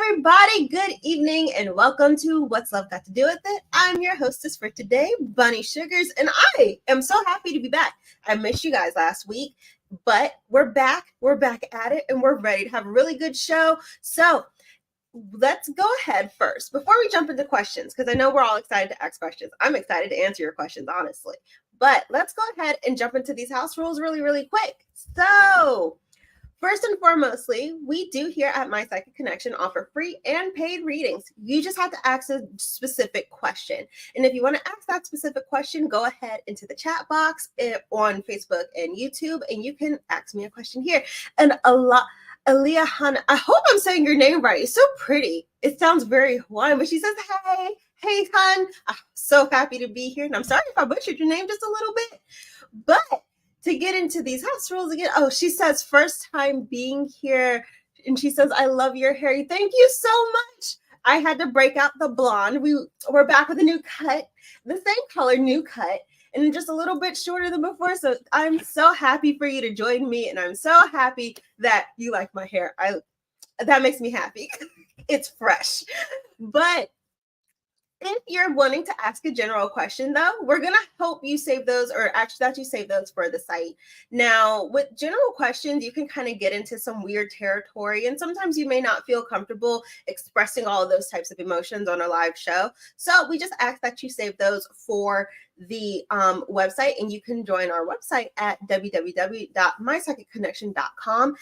everybody. Good evening and welcome to What's Love Got to Do With It. I'm your hostess for today, Bunny Sugars, and I am so happy to be back. I missed you guys last week, but we're back. We're back at it and we're ready to have a really good show. So let's go ahead first before we jump into questions, because I know we're all excited to ask questions. I'm excited to answer your questions, honestly. But let's go ahead and jump into these house rules really quick. So first and foremostly, we do here at My Psychic Connection offer free and paid readings. You just have to ask a specific question. And if you want to ask that specific question, go ahead into the chat box on Facebook and YouTube, and you can ask me a question here. And Aliyah Hannah, I hope I'm saying your name right. It's so pretty. It sounds very Hawaiian, but she says, hey, hon. I'm so happy to be here. And I'm sorry if I butchered your name just a little bit, but to get into these house rules again. Oh, she says first time being here. And she says, I love your hair. Thank you so much. I had to break out the blonde. We're back with a new cut, the same color, new cut, and just a little bit shorter than before. So I'm so happy for you to join me. And I'm so happy that you like my hair. That makes me happy. It's fresh. But if you're wanting to ask a general question, though, we're going to hope you save those, or actually that you save those for the site. Now, with general questions, you can kind of get into some weird territory, and sometimes you may not feel comfortable expressing all of those types of emotions on a live show. So we just ask that you save those for the website, and you can join our website at www.mypsychicconnection.com.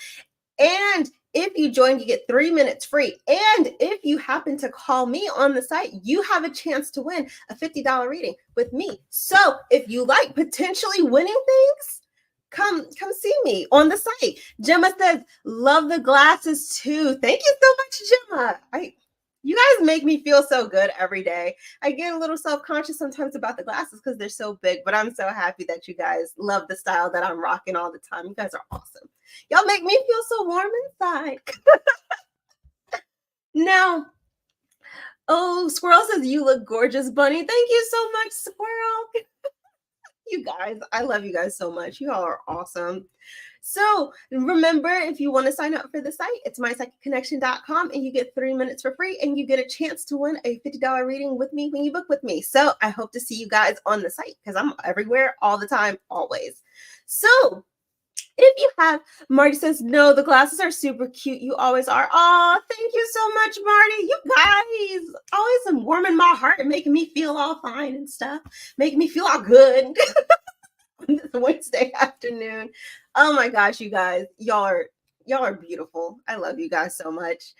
And if you join, you get 3 minutes free. And if you happen to call me on the site, you have a chance to win a $50 reading with me. So if you like potentially winning things, come see me on the site. Gemma says, love the glasses too. Thank you so much, Gemma. You guys make me feel so good every day. I get a little self-conscious sometimes about the glasses because they're so big, but I'm so happy that you guys love the style that I'm rocking all the time. You guys are awesome. Y'all make me feel so warm inside. Now, Squirrel says, you look gorgeous, Bunny. Thank you so much, Squirrel. You guys, I love you guys so much. You all are awesome. So remember, if you want to sign up for the site, it's mypsychicconnection.com, and you get 3 minutes for free, and you get a chance to win a $50 reading with me when you book with me. So I hope to see you guys on the site because I'm everywhere all the time, always. So if you have, Marty says, no, the glasses are super cute. You always are. Oh, thank you so much, Marty. You guys always warming my heart and making me feel all fine and stuff, making me feel all good. On this Wednesday afternoon. Oh my gosh, you guys, y'all are beautiful. I love you guys so much.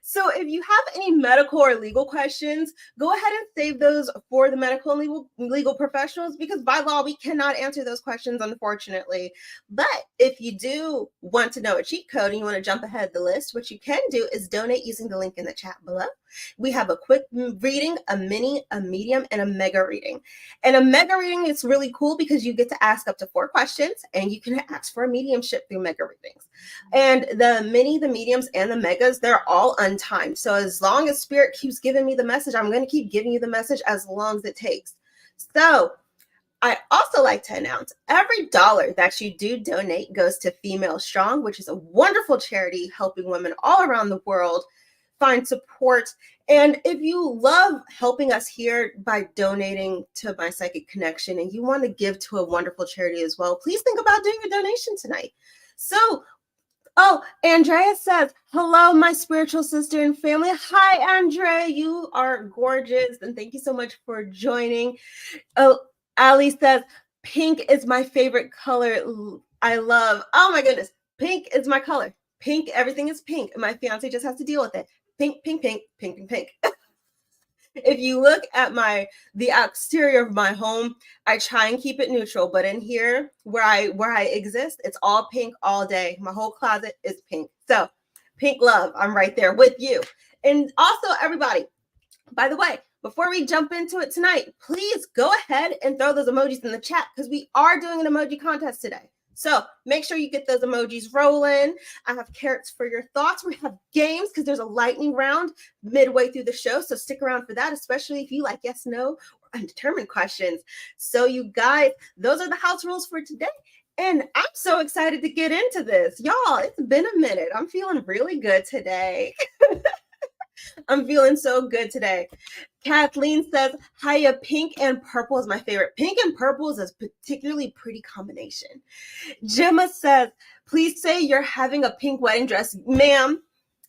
So if you have any medical or legal questions, go ahead and save those for the medical and legal professionals, because by law, we cannot answer those questions, unfortunately. But if you do want to know a cheat code and you want to jump ahead of the list, what you can do is donate using the link in the chat below. We have a quick reading, a mini, a medium, and a mega reading. And a mega reading is really cool because you get to ask up to 4 questions, and you can ask for a mediumship through mega readings. And the mini, the mediums, and the megas, they're all untimed. So as long as Spirit keeps giving me the message, I'm going to keep giving you the message as long as it takes. So I also like to announce every dollar that you do donate goes to Female Strong, which is a wonderful charity helping women all around the world find support. And if you love helping us here by donating to My Psychic Connection, and you want to give to a wonderful charity as well, please think about doing a donation tonight. So, Andrea says, hello, my spiritual sister and family. Hi, Andrea. You are gorgeous, and thank you so much for joining. Oh, Ali says, pink is my favorite color. I love, oh my goodness, pink is my color. Pink, everything is pink. My fiance just has to deal with it. Pink, pink, pink, pink, and pink. If you look at the exterior of my home, I try and keep it neutral, but in here where I exist, it's all pink all day. My whole closet is pink. So pink love, I'm right there with you. And also, everybody, by the way, before we jump into it tonight, please go ahead and throw those emojis in the chat, because we are doing an emoji contest today. So make sure you get those emojis rolling. I have carrots for your thoughts. We have games because there's a lightning round midway through the show. So stick around for that, especially if you like yes, no, or undetermined questions. So you guys, those are the house rules for today. And I'm so excited to get into this. Y'all, it's been a minute. I'm feeling really good today. I'm feeling so good today. Kathleen says, Hiya, pink and purple is my favorite. Pink and purple is a particularly pretty combination. Gemma says, please say you're having a pink wedding dress. Ma'am,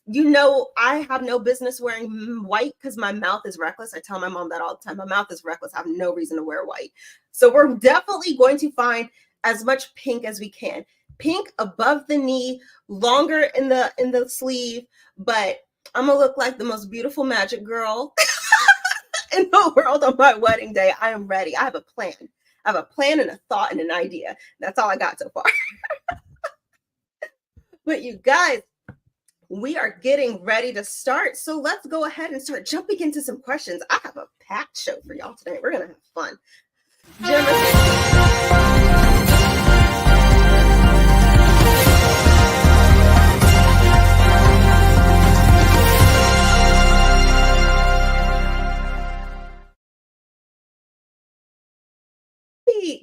you know I have no business wearing white because my mouth is reckless. I tell my mom that all the time. My mouth is reckless. I have no reason to wear white. So we're definitely going to find as much pink as we can. Pink above the knee, longer in the sleeve, but I'm gonna look like the most beautiful magic girl in the world on my wedding day. I am ready. I have a plan. I have a plan and a thought and an idea. That's all I got so far. But you guys, we are getting ready to start. So let's go ahead and start jumping into some questions. I have a packed show for y'all today. We're going to have fun.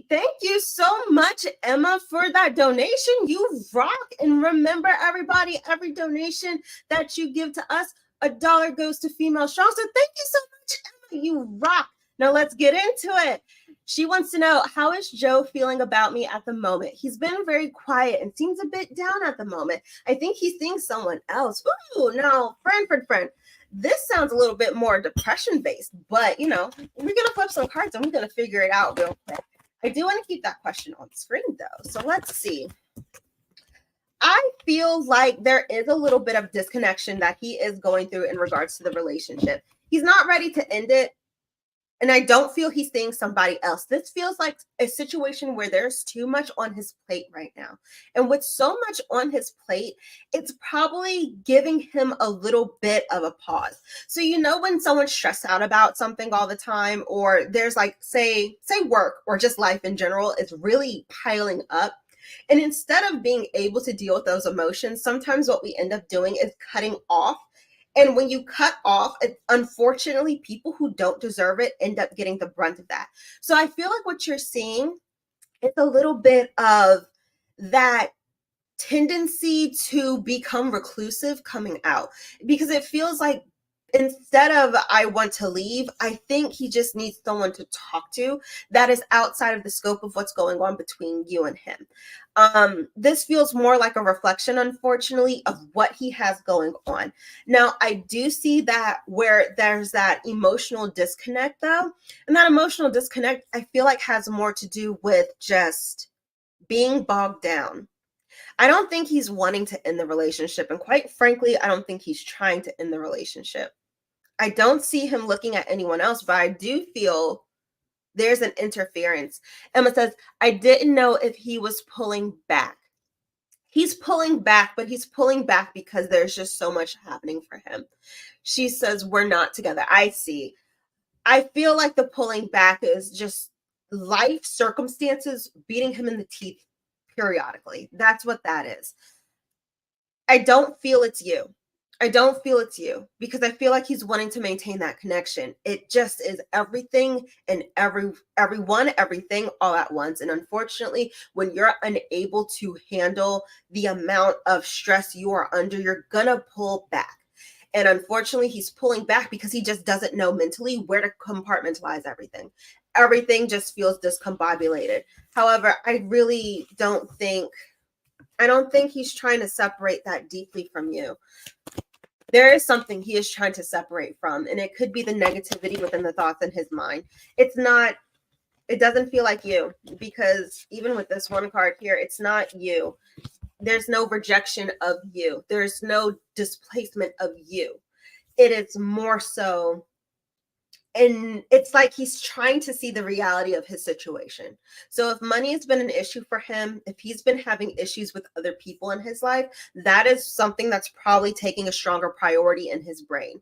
Thank you so much, Emma, for that donation. You rock. And remember, everybody, every donation that you give to us, $1 goes to Female Strong. So thank you so much, Emma. You rock. Now let's get into it. She wants to know, how is Joe feeling about me at the moment? He's been very quiet and seems a bit down at the moment. I think he's seeing someone else. Ooh, no, friend. This sounds a little bit more depression based, but we're going to flip some cards and we're going to figure it out real quick. I do want to keep that question on screen though. So let's see. I feel like there is a little bit of disconnection that he is going through in regards to the relationship. He's not ready to end it. And I don't feel he's seeing somebody else. This feels like a situation where there's too much on his plate right now. And with so much on his plate, it's probably giving him a little bit of a pause. So when someone's stressed out about something all the time, or there's like, say work or just life in general is really piling up. And instead of being able to deal with those emotions, sometimes what we end up doing is cutting off. And when you cut off, unfortunately, people who don't deserve it end up getting the brunt of that. So I feel like what you're seeing is a little bit of that tendency to become reclusive coming out, because it feels like instead of I want to leave, I think he just needs someone to talk to that is outside of the scope of what's going on between you and him. This feels more like a reflection, unfortunately, of what he has going on. Now, I do see that where there's that emotional disconnect, though, and that emotional disconnect, I feel like has more to do with just being bogged down. I don't think he's wanting to end the relationship. And quite frankly, I don't think he's trying to end the relationship. I don't see him looking at anyone else, but I do feel there's an interference. Emma says, I didn't know if he was pulling back. He's pulling back, but he's pulling back because there's just so much happening for him. She says, we're not together. I see. I feel like the pulling back is just life circumstances beating him in the teeth periodically. That's what that is. I don't feel it's you. I don't feel it's you, because I feel like he's wanting to maintain that connection. It just is everything and everyone, everything all at once. And unfortunately, when you're unable to handle the amount of stress you are under, you're gonna pull back. And unfortunately, he's pulling back because he just doesn't know mentally where to compartmentalize everything. Everything just feels discombobulated. However, I really don't think he's trying to separate that deeply from you. There is something he is trying to separate from, and it could be the negativity within the thoughts in his mind. It doesn't feel like you, because even with this one card here, it's not you. There's no rejection of you. There's no displacement of you. It is more so, and it's like he's trying to see the reality of his situation. So if money has been an issue for him, if he's been having issues with other people in his life, that is something that's probably taking a stronger priority in his brain.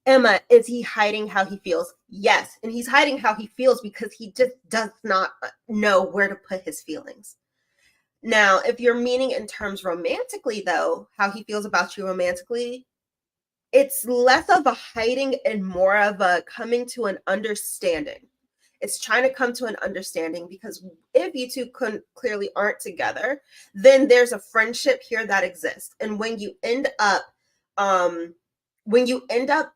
Emma, is he hiding how he feels? Yes. And he's hiding how he feels because he just does not know where to put his feelings. Now, if you're meaning in terms romantically, though, how he feels about you romantically, it's less of a hiding and more of a coming to an understanding. It's trying to come to an understanding, because if you two clearly aren't together, then there's a friendship here that exists. And when you end up when you end up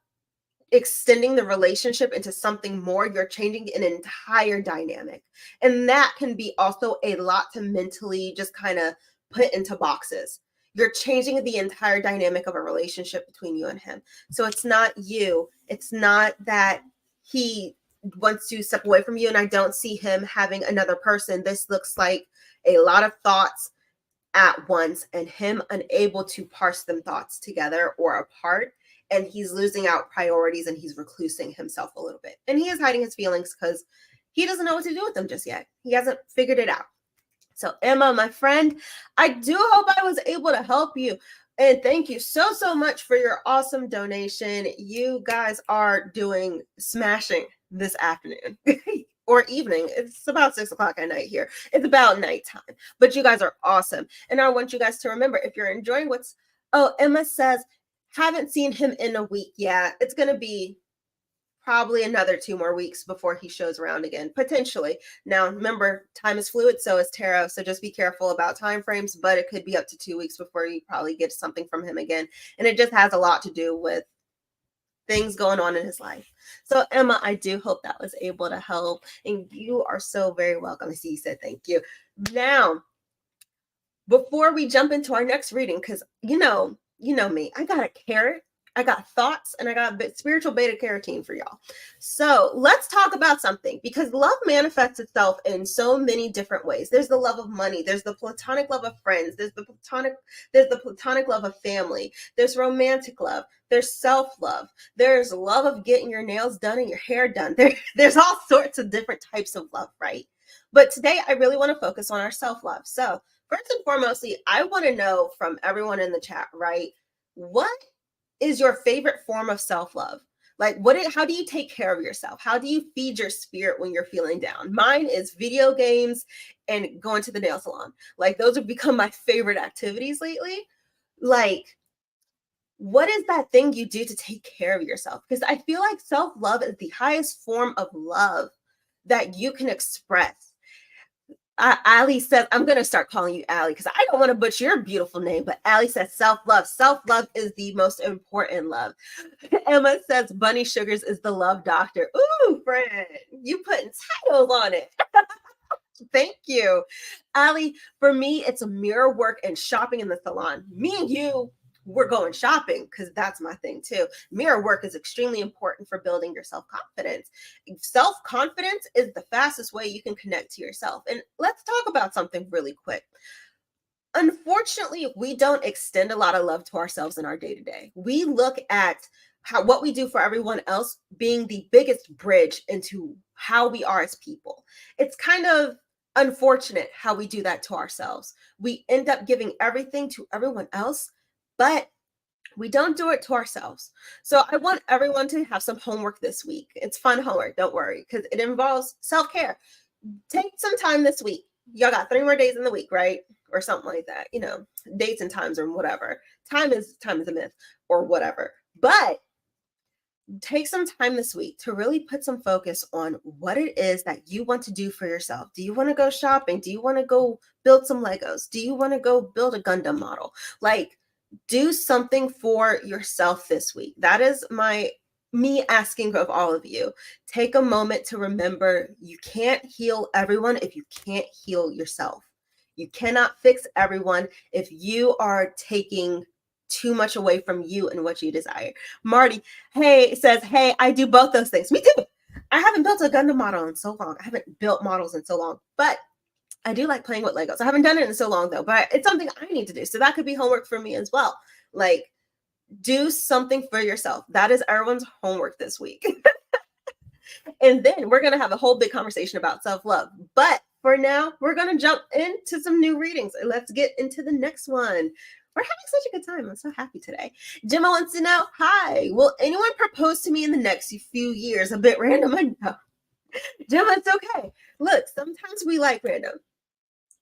extending the relationship into something more, you're changing an entire dynamic. And that can be also a lot to mentally just kind of put into boxes. You're changing the entire dynamic of a relationship between you and him. So it's not you. It's not that he wants to step away from you and I don't see him having another person. This looks like a lot of thoughts at once and him unable to parse them thoughts together or apart, and he's losing out priorities and he's reclusing himself a little bit, and he is hiding his feelings because he doesn't know what to do with them just yet. He hasn't figured it out. So Emma, my friend, I do hope I was able to help you, and thank you so much for your awesome donation. You guys are doing smashing this afternoon or evening. It's about 6 o'clock at night here. It's about nighttime, but you guys are awesome. And I want you guys to remember, if you're enjoying Emma says, haven't seen him in a week. Yeah, it's going to be probably another 2 more weeks before he shows around again, potentially. Now, remember, time is fluid, so is tarot, so just be careful about time frames, but it could be up to 2 weeks before you probably get something from him again. And it just has a lot to do with things going on in his life. So Emma, I do hope that was able to help, and you are so very welcome. I see you said thank you. Now, before we jump into our next reading, because you know me, I got a carrot, I got thoughts, and I got spiritual beta carotene for y'all. So let's talk about something, because love manifests itself in so many different ways. There's the love of money, there's the platonic love of friends, there's the platonic love of family, there's romantic love, there's self-love, there's love of getting your nails done and your hair done. There's all sorts of different types of love, right? But today I really want to focus on our self-love. So first and foremostly, I want to know from everyone in the chat, right? What is your favorite form of self-love? Like, how do you take care of yourself? How do you feed your spirit when you're feeling down? Mine is video games and going to the nail salon. Like, those have become my favorite activities lately. Like, what is that thing you do to take care of yourself? Because I feel like self-love is the highest form of love that you can express. Ali says, I'm going to start calling you Ali because I don't want to butcher your beautiful name, but Ali says self-love. Self-love is the most important love. Emma says Bunny Sugars is the love doctor. Ooh, friend, you putting titles on it. Thank you. Ali, for me, it's a mirror work and shopping in the salon. Me and you, we're going shopping because that's my thing too. Mirror work is extremely important for building your self-confidence. Self-confidence is the fastest way you can connect to yourself. And let's talk about something really quick. Unfortunately, we don't extend a lot of love to ourselves in our day-to-day. We look at what we do for everyone else being the biggest bridge into how we are as people. It's kind of unfortunate how we do that to ourselves. We end up giving everything to everyone else, but we don't do it to ourselves. So I want everyone to have some homework this week. It's fun homework, don't worry, because it involves self-care. Take some time this week. Y'all got 3 more days in the week, right? Or something like that. Dates and times or whatever. Time is a myth or whatever. But take some time this week to really put some focus on what it is that you want to do for yourself. Do you want to go shopping? Do you want to go build some Legos? Do you want to go build a Gundam model? Like, do something for yourself this week. That is me asking of all of you. Take a moment to remember you can't heal everyone if you can't heal yourself. You cannot fix everyone if you are taking too much away from you and what you desire. Marty, says, hey, I do both those things. Me too. I haven't built a Gundam model in so long. I haven't built models in so long, but I do like playing with Legos. I haven't done it in so long though, but it's something I need to do. So that could be homework for me as well. Like, do something for yourself. That is everyone's homework this week. And then we're going to have a whole big conversation about self-love. But for now, we're going to jump into some new readings. Let's get into the next one. We're having such a good time. I'm so happy today. Gemma wants to know, hi, will anyone propose to me in the next few years? A bit random, I know. Gemma, it's okay. Look, sometimes we like random.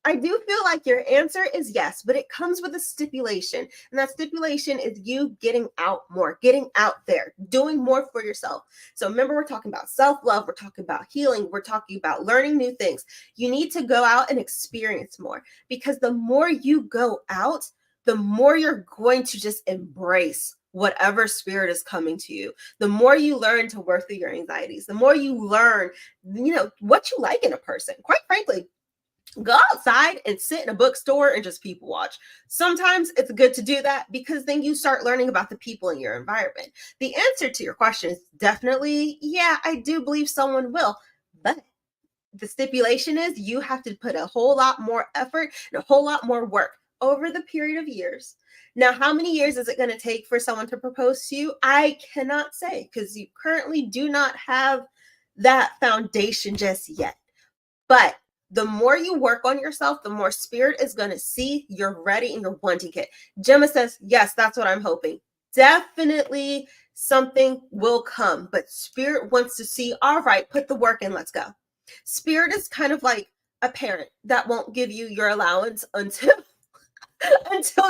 I do feel like your answer is yes, but it comes with a stipulation. And that stipulation is you getting out more, getting out there, doing more for yourself. So remember, we're talking about self-love. We're talking about healing. We're talking about learning new things. You need to go out and experience more, because the more you go out, the more you're going to just embrace whatever spirit is coming to you. The more you learn to work through your anxieties, the more you learn, what you like in a person. Quite frankly, go outside and sit in a bookstore and just people watch. Sometimes it's good to do that because then you start learning about the people in your environment. The answer to your question is definitely, yeah, I do believe someone will. But the stipulation is you have to put a whole lot more effort and a whole lot more work over the period of years. Now, how many years is it going to take for someone to propose to you? I cannot say because you currently do not have that foundation just yet. But the more you work on yourself, the more spirit is going to see you're ready and you're wanting it. Gemma says, yes, that's what I'm hoping. Definitely something will come, but spirit wants to see, all right, put the work in, let's go. Spirit is kind of like a parent that won't give you your allowance until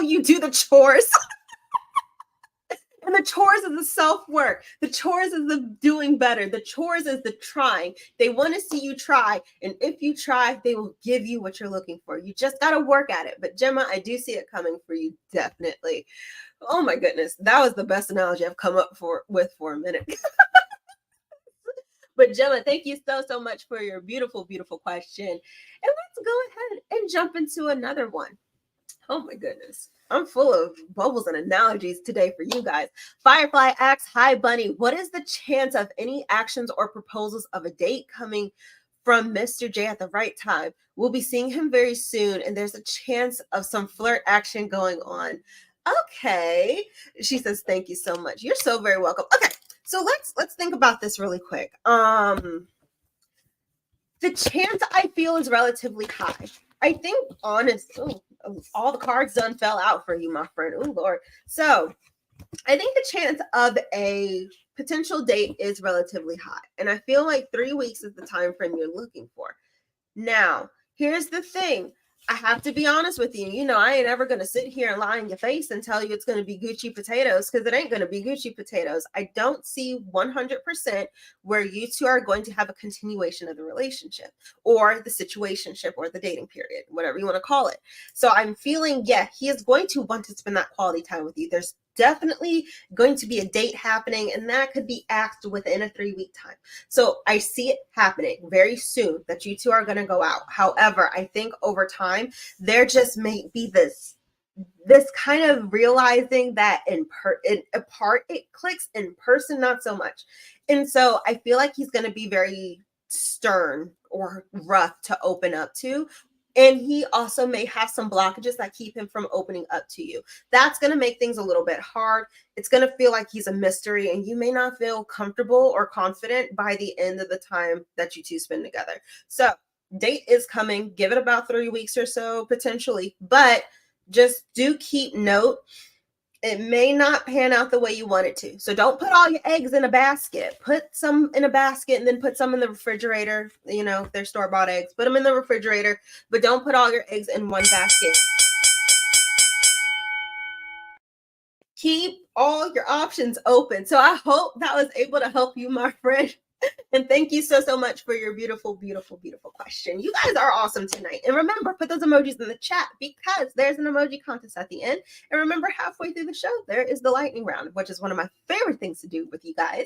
you do the chores. And the chores is the self-work. The chores is the doing better. The chores is the trying. They want to see you try. And if you try, they will give you what you're looking for. You just got to work at it. But Gemma, I do see it coming for you, definitely. Oh my goodness. That was the best analogy I've come up with for a minute. But Gemma, thank you so much for your beautiful, beautiful question. And let's go ahead and jump into another one. Oh my goodness. I'm full of bubbles and analogies today for you guys. Firefly asks, hi, Bunny. What is the chance of any actions or proposals of a date coming from Mr. J at the right time? We'll be seeing him very soon, and there's a chance of some flirt action going on. Okay. She says, thank you so much. You're so very welcome. Okay. So let's think about this really quick. The chance I feel is relatively high. I think all the cards done fell out for you, my friend. Oh Lord. So I think the chance of a potential date is relatively high. And I feel like 3 weeks is the time frame you're looking for. Now, here's the thing. I have to be honest with you. I ain't ever going to sit here and lie in your face and tell you it's going to be Gucci potatoes because it ain't going to be Gucci potatoes. I don't see 100% where you two are going to have a continuation of the relationship or the situationship or the dating period, whatever you want to call it. So I'm feeling, yeah, he is going to want to spend that quality time with you. There's definitely going to be a date happening, and that could be asked within a 3-week time. So I see it happening very soon that you two are going to go out. However, I think over time there just may be this kind of realizing that in part it clicks, in person not so much. And so I feel like he's going to be very stern or rough to open up to. And he also may have some blockages that keep him from opening up to you. That's going to make things a little bit hard. It's going to feel like he's a mystery, and you may not feel comfortable or confident by the end of the time that you two spend together. So date is coming. Give it about 3 weeks or so, potentially. But just do keep note, it may not pan out the way you want it to. So don't put all your eggs in a basket. Put some in a basket and then put some in the refrigerator. If they're store-bought eggs, put them in the refrigerator, but don't put all your eggs in one basket. Keep all your options open. So I hope that was able to help you, my friend. And thank you so much for your beautiful, beautiful, beautiful question. You guys are awesome tonight. And remember, put those emojis in the chat because there's an emoji contest at the end. And remember, halfway through the show, there is the lightning round, which is one of my favorite things to do with you guys.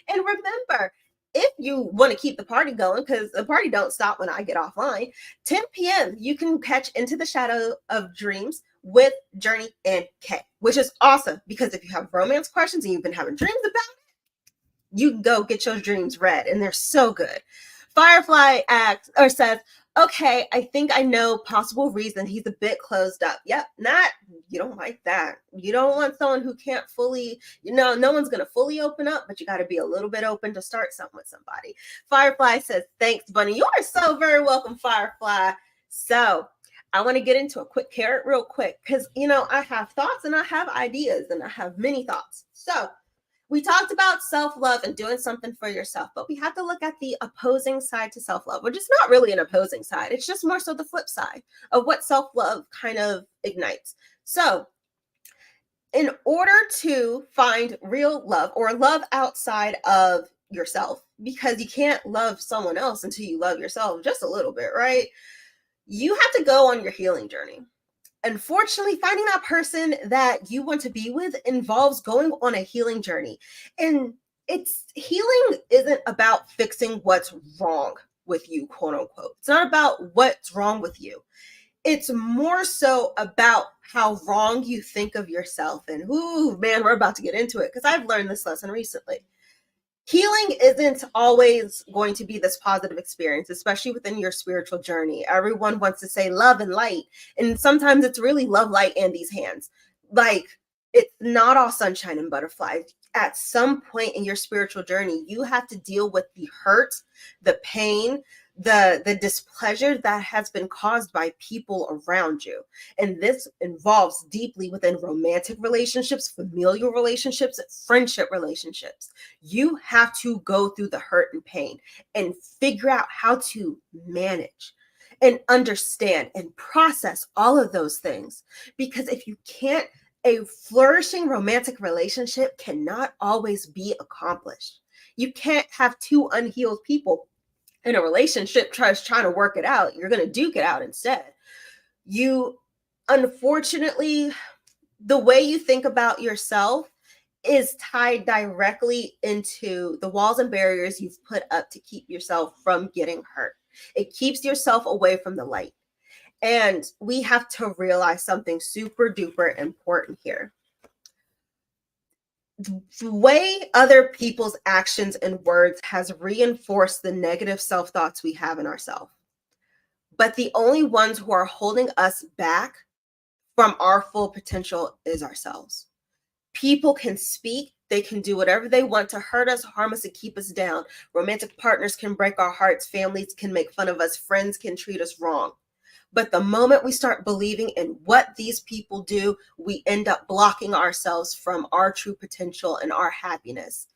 And remember, if you want to keep the party going, because the party don't stop when I get offline, 10 p.m., you can catch Into the Shadow of Dreams with Journey and Kay, which is awesome because if you have romance questions and you've been having dreams about it, you can go get your dreams read, and they're so good. Firefly says, okay, I think I know possible reason he's a bit closed up. Yep, you don't like that. You don't want someone who can't fully, no one's going to fully open up, but you got to be a little bit open to start something with somebody. Firefly says, thanks, Bunny. You are so very welcome, Firefly. So I want to get into a quick carrot real quick because, I have thoughts and I have ideas and I have many thoughts. So we talked about self-love and doing something for yourself, but we have to look at the opposing side to self-love, which is not really an opposing side. It's just more so the flip side of what self-love kind of ignites. So in order to find real love or love outside of yourself, because you can't love someone else until you love yourself just a little bit, right? You have to go on your healing journey. unfortunately, finding that person that you want to be with involves going on a healing journey. And it's healing isn't about fixing what's wrong with you, quote unquote. It's not about what's wrong with you. It's more so about how wrong you think of yourself. And ooh, man, we're about to get into it because I've learned this lesson recently. Healing isn't always going to be this positive experience, especially within your spiritual journey. Everyone wants to say love and light, and sometimes it's really love, light, and these hands. Like, it's not all sunshine and butterflies. At some point in your spiritual journey, you have to deal with the hurt, the pain, the displeasure that has been caused by people around you. And this involves deeply within romantic relationships, familial relationships, friendship relationships. You have to go through the hurt and pain and figure out how to manage and understand and process all of those things. Because if you can't, a flourishing romantic relationship cannot always be accomplished. You can't have two unhealed people in a relationship trying to work it out. You're going to duke it out instead. You, unfortunately, the way you think about yourself is tied directly into the walls and barriers you've put up to keep yourself from getting hurt. It keeps yourself away from the light. And we have to realize something super duper important here. The way other people's actions and words has reinforced the negative self-thoughts we have in ourselves. But the only ones who are holding us back from our full potential is ourselves. People can speak, they can do whatever they want to hurt us, harm us, and keep us down. Romantic partners can break our hearts, families can make fun of us, friends can treat us wrong. But the moment we start believing in what these people do, we end up blocking ourselves from our true potential and our happiness.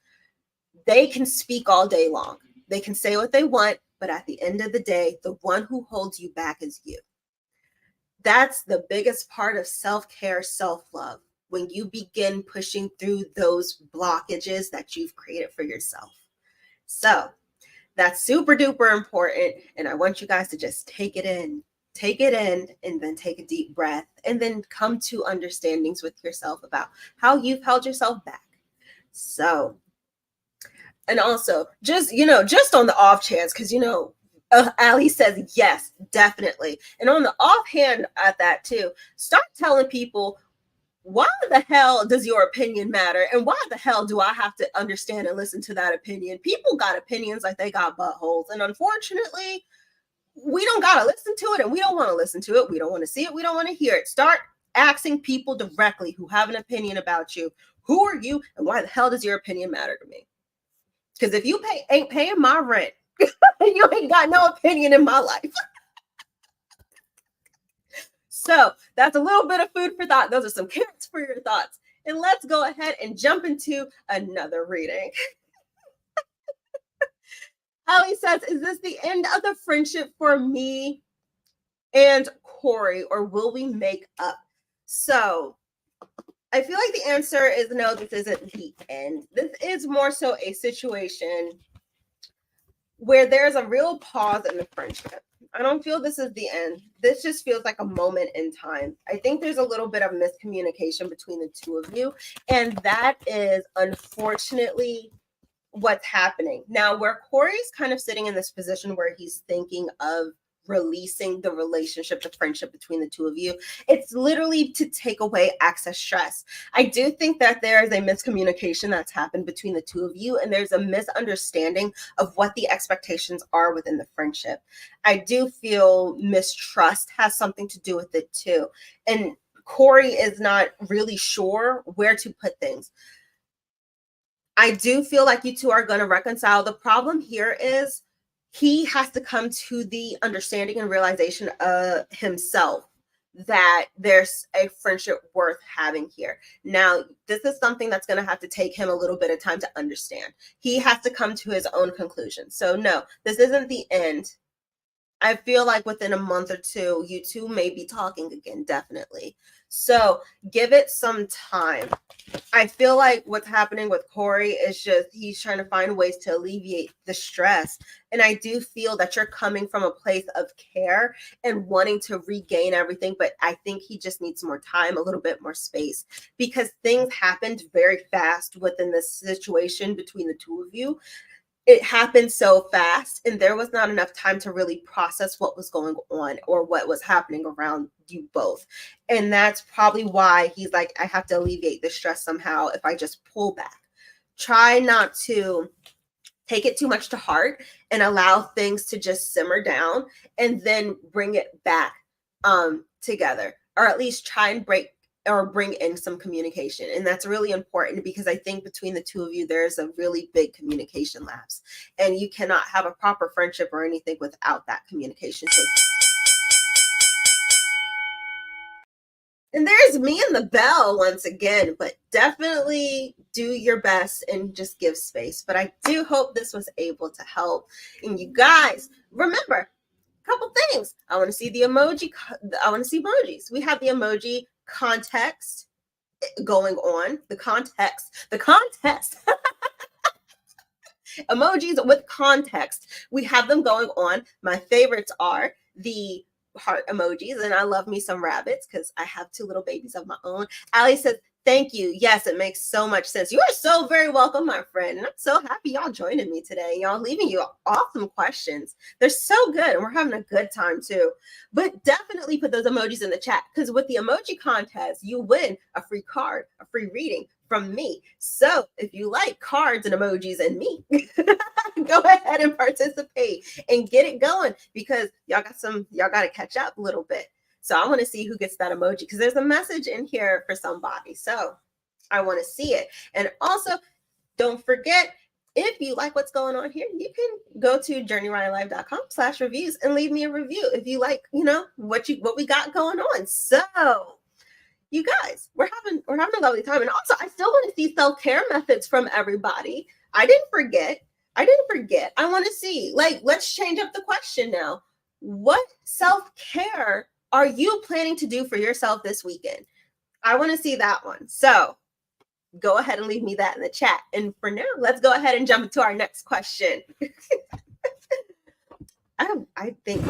They can speak all day long. They can say what they want, but at the end of the day, the one who holds you back is you. That's the biggest part of self-care, self-love, when you begin pushing through those blockages that you've created for yourself. So that's super duper important. And I want you guys to just take it in, and then take a deep breath, and then come to understandings with yourself about how you've held yourself back. So, and also just, just on the off chance, because, Ali says, yes, definitely. And on the offhand at that too, start telling people, why the hell does your opinion matter? And why the hell do I have to understand and listen to that opinion? People got opinions like they got buttholes. And unfortunately, we don't got to listen to it, and we don't want to listen to it. We don't want to see it. We don't want to hear it. Start asking people directly who have an opinion about you. Who are you, and why the hell does your opinion matter to me? Because if you ain't paying my rent, you ain't got no opinion in my life. So that's a little bit of food for thought. Those are some carrots for your thoughts. And let's go ahead and jump into another reading. Ali says, is this the end of the friendship for me and Corey, or will we make up? So I feel like the answer is no, this isn't the end. This is more so a situation where there's a real pause in the friendship. I don't feel this is the end. This just feels like a moment in time. I think there's a little bit of miscommunication between the two of you, and that is unfortunately what's happening. Now, where Corey's kind of sitting in this position where he's thinking of releasing the relationship, the friendship between the two of you, it's literally to take away excess stress. I do think that there is a miscommunication that's happened between the two of you, and there's a misunderstanding of what the expectations are within the friendship. I do feel mistrust has something to do with it too. And Corey is not really sure where to put things. I do feel like you two are going to reconcile. The problem here is he has to come to the understanding and realization of himself that there's a friendship worth having here. Now, this is something that's going to have to take him a little bit of time to understand. He has to come to his own conclusion. So no, this isn't the end. I feel like within a month or two, you two may be talking again, definitely. So give it some time. I feel like what's happening with Corey is just he's trying to find ways to alleviate the stress. And I do feel that you're coming from a place of care and wanting to regain everything. But I think he just needs more time, a little bit more space, because things happened very fast within this situation between the two of you. It happened so fast, and there was not enough time to really process what was going on or what was happening around you both. And that's probably why he's like, I have to alleviate the stress somehow if I just pull back. Try not to take it too much to heart and allow things to just simmer down, and then bring it back together, or at least try and bring in some communication. And that's really important, because I think between the two of you there's a really big communication lapse, and you cannot have a proper friendship or anything without that communication. So, and there's me and the bell once again, but definitely do your best and just give space. But I do hope this was able to help. And you guys, remember a couple things. I want to see the emoji. I want to see emojis. We have the emoji context going on. The context. Emojis with context. We have them going on. My favorites are the heart emojis, and I love me some rabbits because I have two little babies of my own. Allie says, thank you. Yes, it makes so much sense. You are so very welcome, my friend. And I'm so happy y'all joining me today. Y'all leaving you awesome questions. They're so good, and we're having a good time too. But definitely put those emojis in the chat, because with the emoji contest, you win a free card, a free reading from me. So if you like cards and emojis and me, go ahead and participate and get it going, because y'all got to catch up a little bit. So I want to see who gets that emoji, because there's a message in here for somebody. So I want to see it. And also, don't forget, if you like what's going on here, you can go to journeyryanlive.com/reviews and leave me a review if you like, what we got going on. So you guys, we're having a lovely time. And also, I still want to see self-care methods from everybody. I didn't forget. I want to see, let's change up the question now. What self-care are you planning to do for yourself this weekend? I want to see that one. So go ahead and leave me that in the chat. And for now, let's go ahead and jump into our next question. I think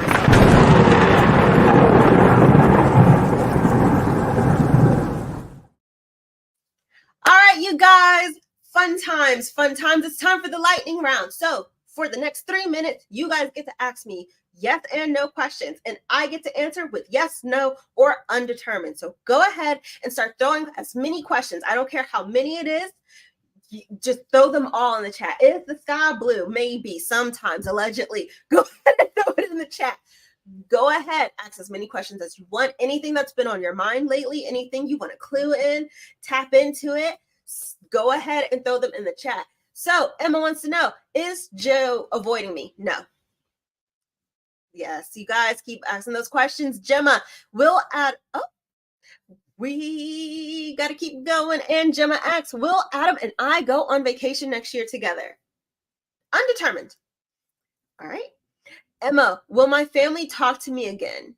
all right, you guys, fun times. It's time for the lightning round. So for the next 3 minutes, you guys get to ask me yes and no questions, and I get to answer with yes, no, or undetermined. So go ahead and start throwing as many questions. I don't care how many it is. Just throw them all in the chat. Is the sky blue? Maybe, sometimes, allegedly. Go ahead and throw it in the chat. Go ahead, ask as many questions as you want. Anything that's been on your mind lately, anything you want to clue in, tap into it, go ahead and throw them in the chat. So Emma wants to know, is Joe avoiding me? No. Yes, you guys keep asking those questions. Gemma will add, we got to keep going. And Gemma asks, will Adam and I go on vacation next year together? Undetermined. All right. Emma, will my family talk to me again?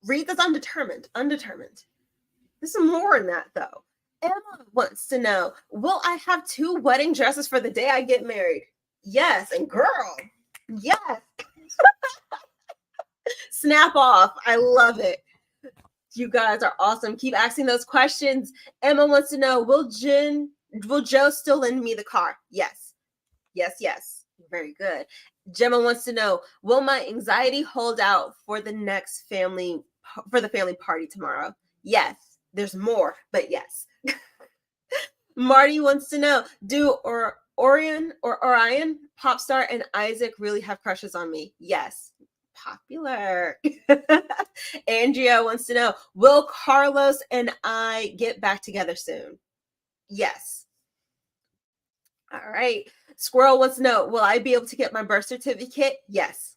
Read this undetermined. There's some more in that, though. Emma wants to know, will I have 2 wedding dresses for the day I get married? Yes. And girl, yes. Snap off. I love it. You guys are awesome. Keep asking those questions. Emma wants to know, will Joe still lend me the car? Yes. Yes. Very good. Gemma wants to know, will my anxiety hold out for the family party tomorrow? Yes. There's more, but yes. Marty wants to know, do Orion, Popstar, and Isaac really have crushes on me? Yes. Popular. Andrea wants to know, will Carlos and I get back together soon? Yes. All right. Squirrel wants to know, will I be able to get my birth certificate? Yes.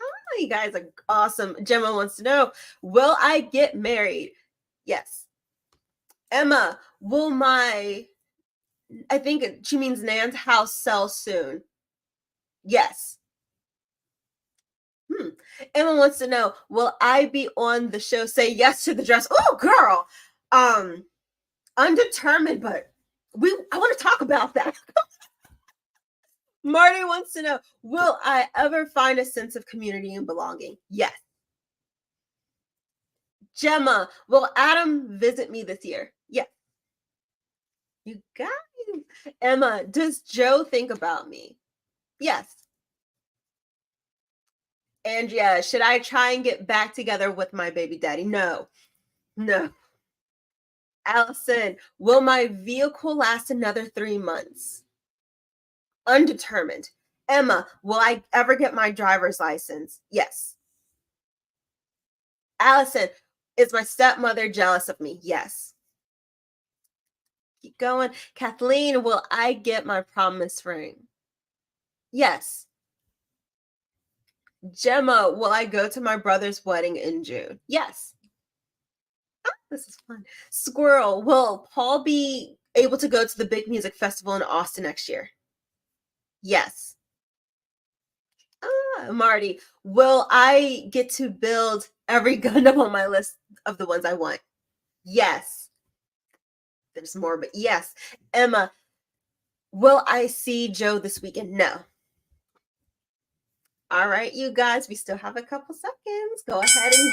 Oh, you guys are awesome. Gemma wants to know, will I get married? Yes. Emma, will I think she means Nan's house sell soon? Yes. Hmm. Emma wants to know, will I be on the show? Say yes to the dress. Oh, girl. Um, Undetermined, but I want to talk about that. Marty wants to know, will I ever find a sense of community and belonging? Yes. Gemma, will Adam visit me this year? Yes. You got you. Emma, does Joe think about me? Yes. Andrea, should I try and get back together with my baby daddy? No. No. Allison, will my vehicle last another 3 months? Undetermined. Emma, will I ever get my driver's license? Yes. Allison, is my stepmother jealous of me? Yes. Keep going. Kathleen, will I get my promise ring? Yes. Gemma, will I go to my brother's wedding in June? Yes. This is fun. Squirrel, will Paul be able to go to the big music festival in Austin next year? Yes. Marty, will I get to build every Gundam on my list of the ones I want? Yes. There's more, but yes. Emma, will I see Joe this weekend? No. All right, you guys, we still have a couple seconds. Go ahead and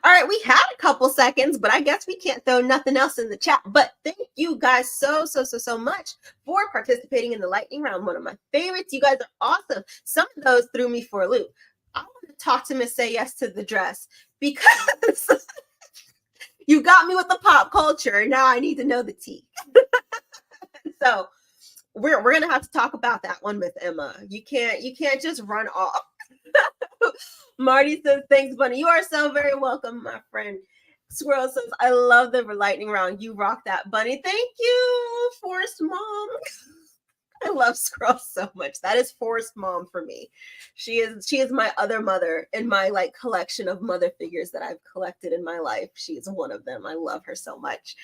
all right, we had a couple seconds, but I guess we can't throw nothing else in the chat. But thank you guys so much for participating in the lightning round. One of my favorites. You guys are awesome. Some of those threw me for a loop. I want to talk to Miss Say Yes to the Dress because you got me with the pop culture. Now I need to know the tea. So we're gonna have to talk about that one with Emma. You can't just run off. Marty says, thanks, Bunny. You are so very welcome, my friend. Squirrel says, I love the lightning round. You rock that, Bunny. Thank you, Forest Mom. I love Squirrel so much. That is Forest Mom for me. She is my other mother in my like collection of mother figures that I've collected in my life. She is one of them. I love her so much.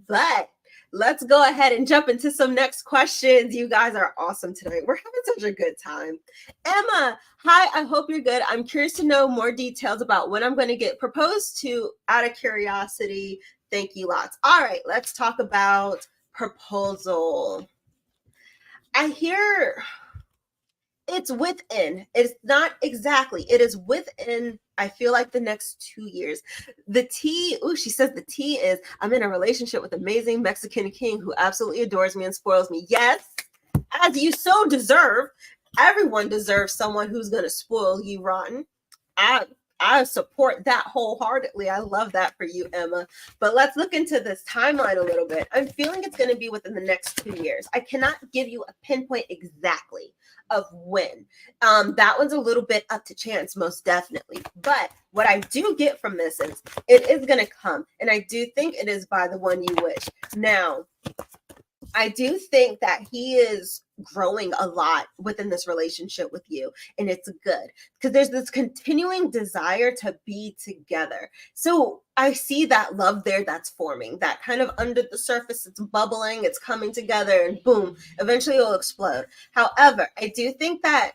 But let's go ahead and jump into some next questions. You guys are awesome tonight. We're having such a good time. Emma, hi, I hope you're good. I'm curious to know more details about when I'm going to get proposed to out of curiosity. Thank you lots. All right, let's talk about proposal. I hear it's within. It's not exactly. It is within, I feel like, the next 2 years. The tea, she says the tea is I'm in a relationship with amazing Mexican king who absolutely adores me and spoils me. Yes, as you so deserve. Everyone deserves someone who's going to spoil you rotten. I support that wholeheartedly. I love that for you, Emma. But let's look into this timeline a little bit. I'm feeling it's going to be within the next 2 years. I cannot give you a pinpoint exactly of when. That one's a little bit up to chance, most definitely. But what I do get from this is it is going to come. And I do think it is by the one you wish. Now, I do think that he is growing a lot within this relationship with you, and it's good because there's this continuing desire to be together. So I see that love there that's forming, that kind of under the surface, it's bubbling, it's coming together, and boom, eventually it'll explode. However, I do think that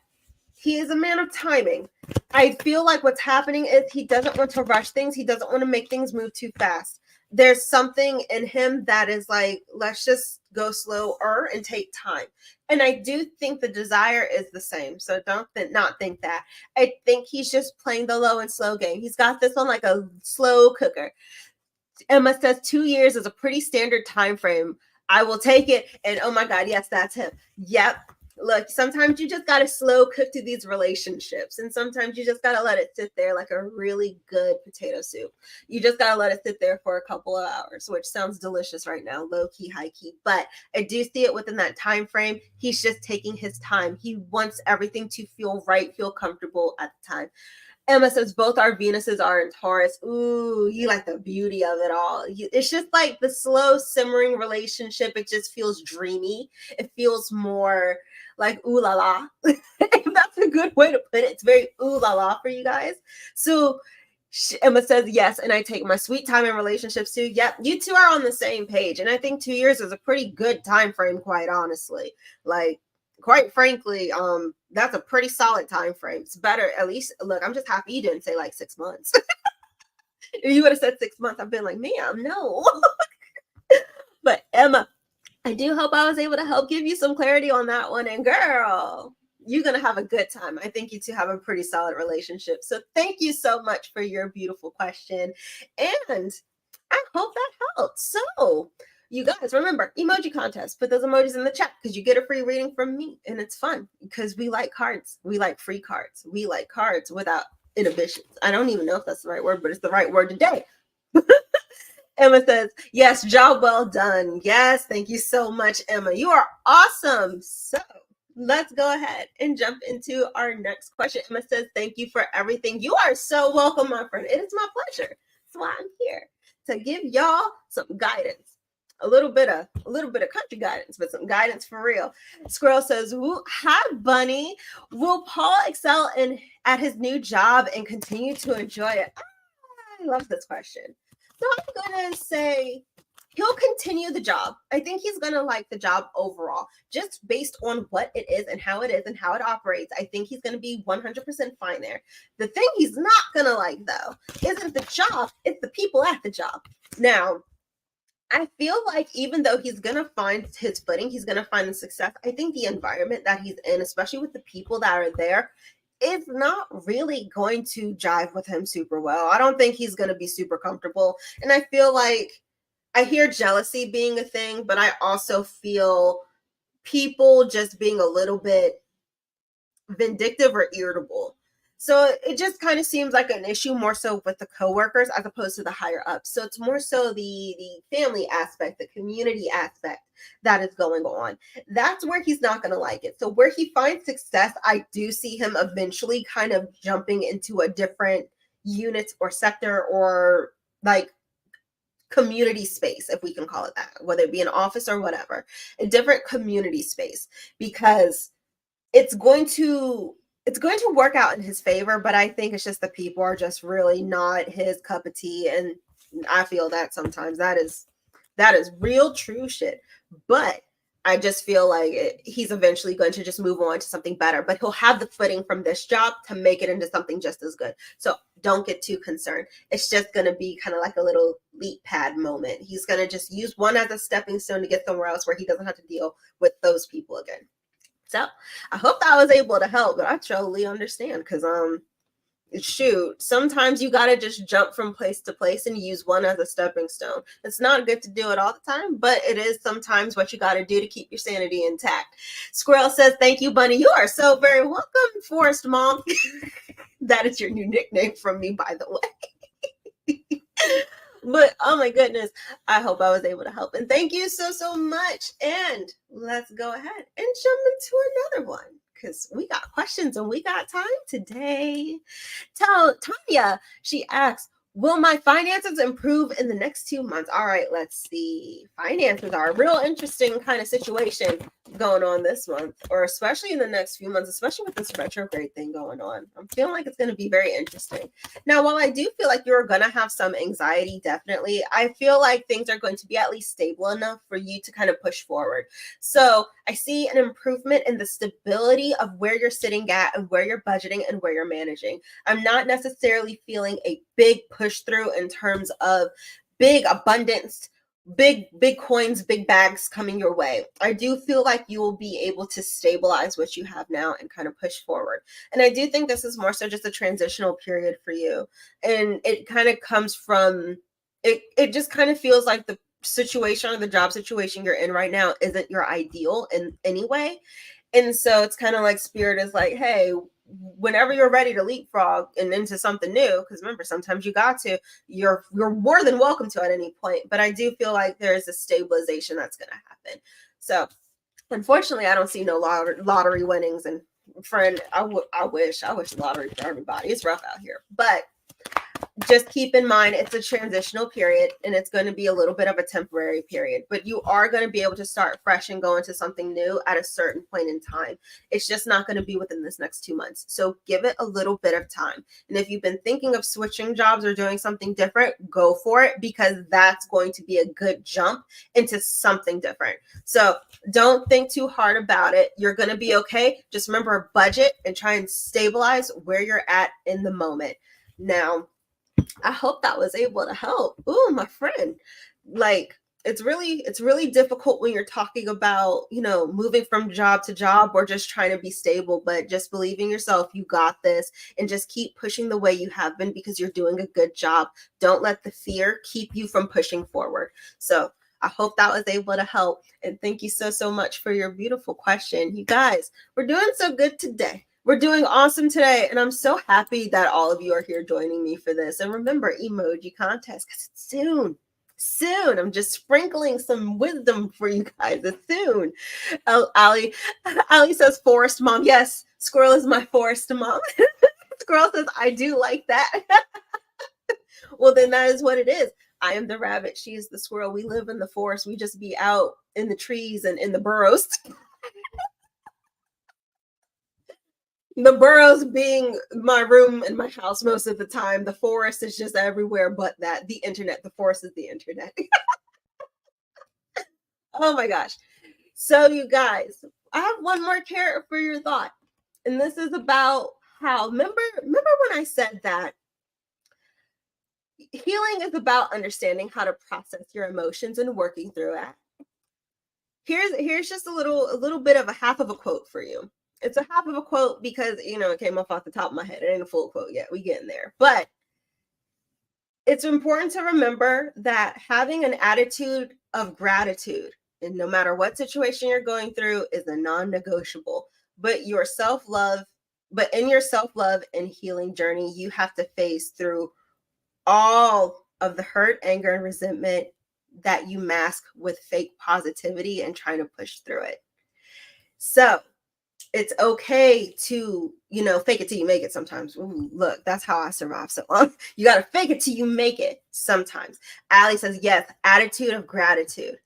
he is a man of timing. I feel like what's happening is he doesn't want to rush things. He doesn't want to make things move too fast. There's something in him that is like, let's just go slower and take time. And I do think the desire is the same. So don't not think that. I think he's just playing the low and slow game. He's got this on like a slow cooker. Emma says 2 years is a pretty standard time frame. I will take it. And oh my God, yes, that's him. Yep. Look, sometimes you just got to slow cook to these relationships. And sometimes you just got to let it sit there like a really good potato soup. You just got to let it sit there for a couple of hours, which sounds delicious right now, low key, high key. But I do see it within that time frame. He's just taking his time. He wants everything to feel right, feel comfortable at the time. Emma says both our Venuses are in Taurus. Ooh, you like the beauty of it all. It's just like the slow simmering relationship. It just feels dreamy. It feels more like ooh la la. If that's a good way to put it. It's very ooh la la for you guys. So Emma says yes, and I take my sweet time in relationships too. Yep, you two are on the same page. And I think 2 years is a pretty good time frame, quite honestly. Like, quite frankly, that's a pretty solid time frame. It's better, at least. Look, I'm just happy you didn't say like 6 months. If you would have said 6 months, I've been like, ma'am, no. But Emma, I do hope I was able to help give you some clarity on that one. And girl, you're going to have a good time. I think you two have a pretty solid relationship. So thank you so much for your beautiful question. And I hope that helps. So, you guys, remember, emoji contest. Put those emojis in the chat because you get a free reading from me. And it's fun because we like cards. We like free cards. We like cards without inhibitions. I don't even know if that's the right word, but it's the right word today. Emma says, yes, job well done. Yes, thank you so much, Emma. You are awesome. So let's go ahead and jump into our next question. Emma says, thank you for everything. You are so welcome, my friend. It is my pleasure. That's why I'm here, to give y'all some guidance. A little bit of country guidance, but some guidance for real. Squirrel says, hi, Bunny. Will Paul excel at his new job and continue to enjoy it? I love this question. So I'm going to say he'll continue the job. I think he's going to like the job overall, just based on what it is and how it operates. I think he's going to be 100% fine there. The thing he's not going to like, though, isn't the job. It's the people at the job. Now, I feel like even though he's going to find his footing, he's going to find the success, I think the environment that he's in, especially with the people that are there, is not really going to jive with him super well. I don't think he's going to be super comfortable. And I feel like I hear jealousy being a thing, but I also feel people just being a little bit vindictive or irritable. So it just kind of seems like an issue more so with the coworkers as opposed to the higher ups. So it's more so the family aspect, the community aspect that is going on. That's where he's not going to like it. So where he finds success, I do see him eventually kind of jumping into a different unit or sector or like community space, if we can call it that, whether it be an office or whatever, a different community space, because it's going to work out in his favor, but I think it's just the people are just really not his cup of tea. And I feel that sometimes that is real true shit. But I just feel like he's eventually going to just move on to something better, but he'll have the footing from this job to make it into something just as good. So don't get too concerned. It's just going to be kind of like a little leap pad moment. He's going to just use one as a stepping stone to get somewhere else where he doesn't have to deal with those people again. So I hope that I was able to help, but I totally understand because shoot, sometimes you got to just jump from place to place and use one as a stepping stone. It's not good to do it all the time, but it is sometimes what you got to do to keep your sanity intact. Squirrel says, thank you, Bunny. You are so very welcome, Forest Mom. That is your new nickname from me, by the way. But oh my goodness, I hope I was able to help. And thank you so much. And let's go ahead and jump into another one because we got questions and we got time today. Tanya, she asks, will my finances improve in the next 2 months? All right, let's see. Finances are a real interesting kind of situation going on this month, or especially in the next few months, especially with this retrograde thing going on. I'm feeling like it's going to be very interesting. Now, while I do feel like you're going to have some anxiety, definitely, I feel like things are going to be at least stable enough for you to kind of push forward. So I see an improvement in the stability of where you're sitting at and where you're budgeting and where you're managing. I'm not necessarily feeling a big push through in terms of big abundance, big coins, big bags coming your way. I do feel like you will be able to stabilize what you have now and kind of push forward. And I do think this is more so just a transitional period for you. And it kind of comes from, it just kind of feels like the situation or the job situation you're in right now isn't your ideal in any way. And so it's kind of like spirit is like, hey, whenever you're ready to leapfrog and into something new, because remember, sometimes you're more than welcome to at any point. But I do feel like there is a stabilization that's going to happen. So unfortunately, I don't see no lottery winnings. And friend, I wish the lottery for everybody. It's rough out here. But just keep in mind it's a transitional period and it's going to be a little bit of a temporary period, but you are going to be able to start fresh and go into something new at a certain point in time. It's just not going to be within this next 2 months. So give it a little bit of time. And if you've been thinking of switching jobs or doing something different, go for it, because that's going to be a good jump into something different. So don't think too hard about it. You're going to be okay. Just remember, budget and try and stabilize where you're at in the moment. Now, I hope that was able to help. Ooh, my friend. Like, it's really difficult when you're talking about, moving from job to job or just trying to be stable, but just believe in yourself. You got this, and just keep pushing the way you have been, because you're doing a good job. Don't let the fear keep you from pushing forward. So I hope that was able to help. And thank you so much for your beautiful question. You guys, we're doing so good today. We're doing awesome today, and I'm so happy that all of you are here joining me for this. And remember, emoji contest, because it's soon. Soon. I'm just sprinkling some wisdom for you guys. It's soon. Oh, Ali says forest mom. Yes, squirrel is my forest mom. Squirrel says, I do like that. Well, then that is what it is. I am the rabbit. She is the squirrel. We live in the forest. We just be out in the trees and in the burrows. The burrows being my room and my house most of the time. The forest is just everywhere but that. The internet. The forest is the internet. Oh my gosh. So you guys, I have one more carrot for your thought. And this is about how, remember when I said that healing is about understanding how to process your emotions and working through it. Here's just a little bit of a half of a quote for you. It's a half of a quote because it came off the top of my head. It ain't a full quote yet. We getting there. But it's important to remember that having an attitude of gratitude, and no matter what situation you're going through, is a non-negotiable. But in your self-love and healing journey, you have to face through all of the hurt, anger, and resentment that you mask with fake positivity and trying to push through it. So it's okay to, fake it till you make it sometimes. Ooh, look, that's how I survive so long. You got to fake it till you make it sometimes. Ali says, yes, attitude of gratitude.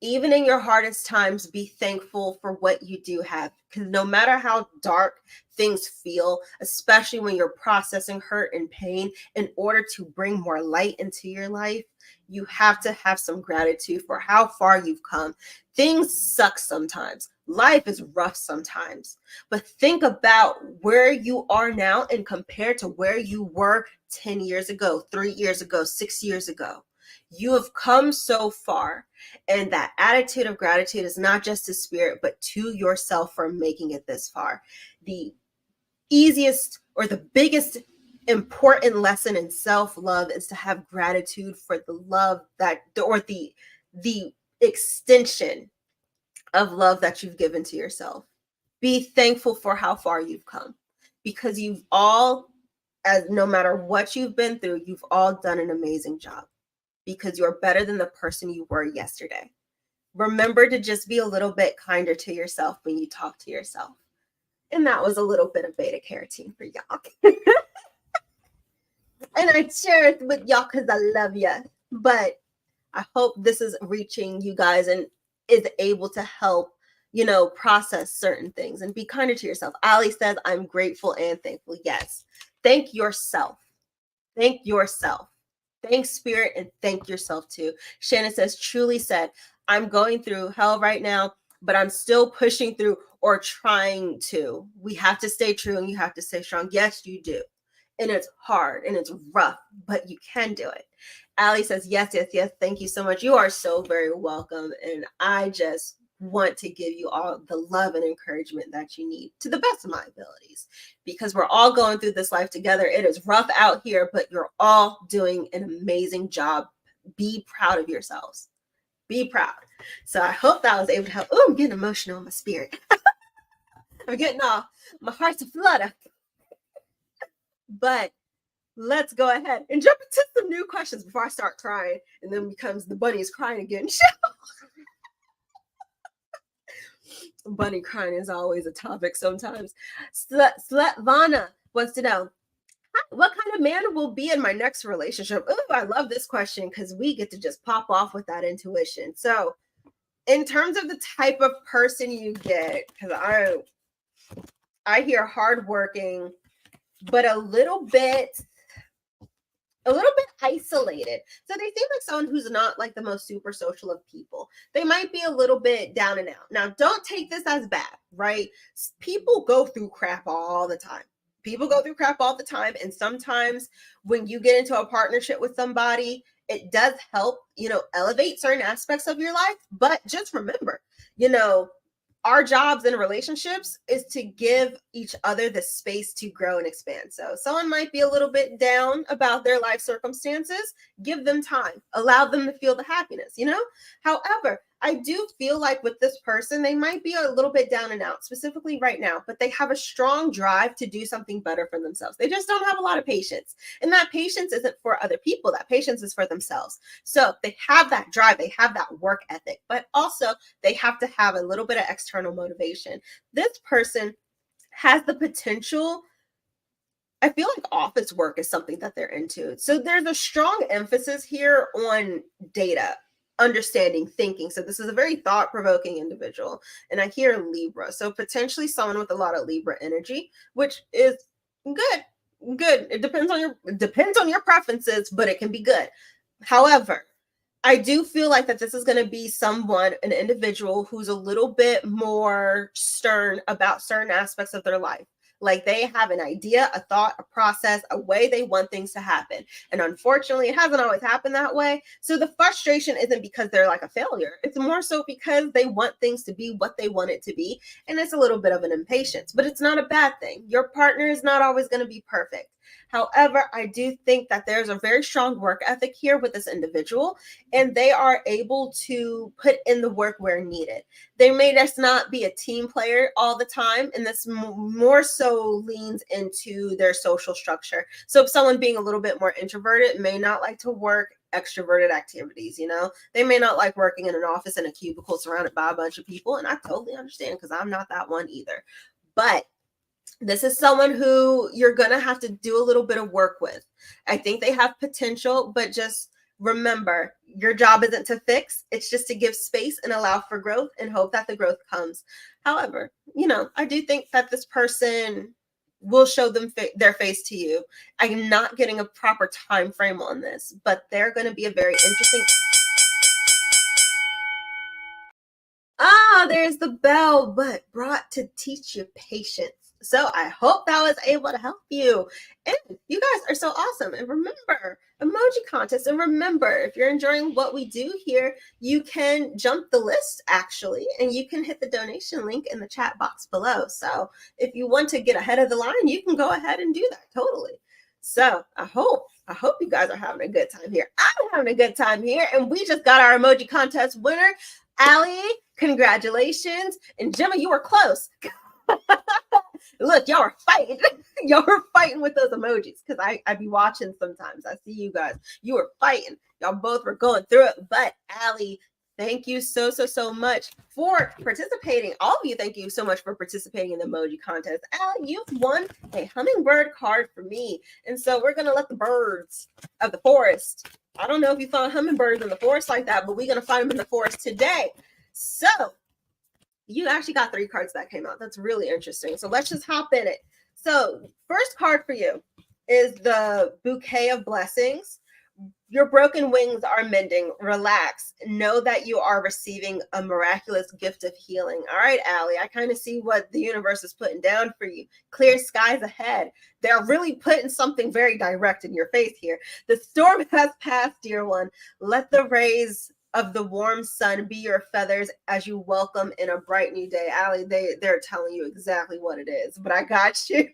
Even in your hardest times, be thankful for what you do have. Because no matter how dark things feel, especially when you're processing hurt and pain, in order to bring more light into your life, you have to have some gratitude for how far you've come. Things suck sometimes. Life is rough sometimes. But think about where you are now and compare to where you were 10 years ago, 3 years ago, 6 years ago. You have come so far. And that attitude of gratitude is not just to spirit, but to yourself for making it this far. The easiest or the biggest important lesson in self-love is to have gratitude for the love the extension of love that you've given to yourself. Be thankful for how far you've come, because you've all, as no matter what you've been through, you've all done an amazing job, because you're better than the person you were yesterday. Remember to just be a little bit kinder to yourself when you talk to yourself. And that was a little bit of beta carotene for y'all. And I share it with y'all because I love you. But I hope this is reaching you guys and is able to help, process certain things and be kinder to yourself. Ali says, I'm grateful and thankful. Yes. Thank yourself. Thank yourself. Thank spirit and thank yourself too. Shannon says, truly said, I'm going through hell right now, but I'm still pushing through or trying to. We have to stay true and you have to stay strong. Yes, you do. And it's hard and it's rough, but you can do it. Ali says, yes. Thank you so much. You are so very welcome. And I just want to give you all the love and encouragement that you need to the best of my abilities, because we're all going through this life together. It is rough out here, but you're all doing an amazing job. Be proud of yourselves. Be proud. So I hope that was able to help. Oh, I'm getting emotional in my spirit. I'm getting off. My heart's a flutter. But let's go ahead and jump into some new questions before I start crying and then becomes the bunny is crying again. Bunny crying is always a topic sometimes. Svetlana wants to know, What kind of man will be in my next relationship? Ooh, I love this question because we get to just pop off with that intuition. So, in terms of the type of person you get, because I hear hardworking, but a little bit isolated. So they seem like someone who's not like the most super social of people. They might be a little bit down and out. Now, don't take this as bad, right? People go through crap all the time. People go through crap all the time. And sometimes when you get into a partnership with somebody, it does help, elevate certain aspects of your life. But just remember, you know, our jobs in relationships is to give each other the space to grow and expand. So someone might be a little bit down about their life circumstances, give them time, allow them to feel the happiness. However, I do feel like with this person, they might be a little bit down and out, specifically right now, but they have a strong drive to do something better for themselves. They just don't have a lot of patience. And that patience isn't for other people, that patience is for themselves. So they have that drive, they have that work ethic, but also they have to have a little bit of external motivation. This person has the potential. I feel like office work is something that they're into. So there's a strong emphasis here on data, understanding, thinking. So this is a very thought-provoking individual. And I hear Libra. So potentially someone with a lot of Libra energy, which is good. Good. It depends on your preferences, but it can be good. However, I do feel like that this is going to be an individual who's a little bit more stern about certain aspects of their life. Like they have an idea, a thought, a process, a way they want things to happen. And unfortunately, it hasn't always happened that way. So the frustration isn't because they're like a failure. It's more so because they want things to be what they want it to be. And it's a little bit of an impatience, but it's not a bad thing. Your partner is not always going to be perfect. However, I do think that there's a very strong work ethic here with this individual, and they are able to put in the work where needed. They may just not be a team player all the time, and this more so leans into their social structure. So if someone being a little bit more introverted may not like to work extroverted activities, they may not like working in an office in a cubicle surrounded by a bunch of people, and I totally understand because I'm not that one either. But this is someone who you're going to have to do a little bit of work with. I think they have potential, but just remember, your job isn't to fix. It's just to give space and allow for growth and hope that the growth comes. However, I do think that this person will show them their face to you. I'm not getting a proper time frame on this, but they're going to be a very interesting. There's the bell, but brought to teach you patience. So I hope that was able to help you. And you guys are so awesome. And remember, emoji contest. And remember, if you're enjoying what we do here, you can jump the list actually, and you can hit the donation link in the chat box below. So if you want to get ahead of the line, you can go ahead and do that totally. So I hope you guys are having a good time here. I'm having a good time here. And we just got our emoji contest winner, Allie. Congratulations. And Gemma, you were close. Look, y'all are fighting. Y'all are fighting with those emojis because I be watching sometimes. I see you guys. You were fighting. Y'all both were going through it. But Allie, thank you so much for participating. All of you, thank you so much for participating in the emoji contest. Allie, you've won a hummingbird card for me. And so we're going to let the birds of the forest. I don't know if you found hummingbirds in the forest like that, but we're going to find them in the forest today. So you actually got 3 cards that came out. That's really interesting. So let's just hop in it. So first card for you is the Bouquet of Blessings. Your broken wings are mending. Relax. Know that you are receiving a miraculous gift of healing. All right, Allie, I kind of see what the universe is putting down for you. Clear skies ahead. They're really putting something very direct in your face here. The storm has passed, dear one. Let the rays of the warm sun be your feathers as you welcome in a bright new day. Allie, they're telling you exactly what it is, but I got you.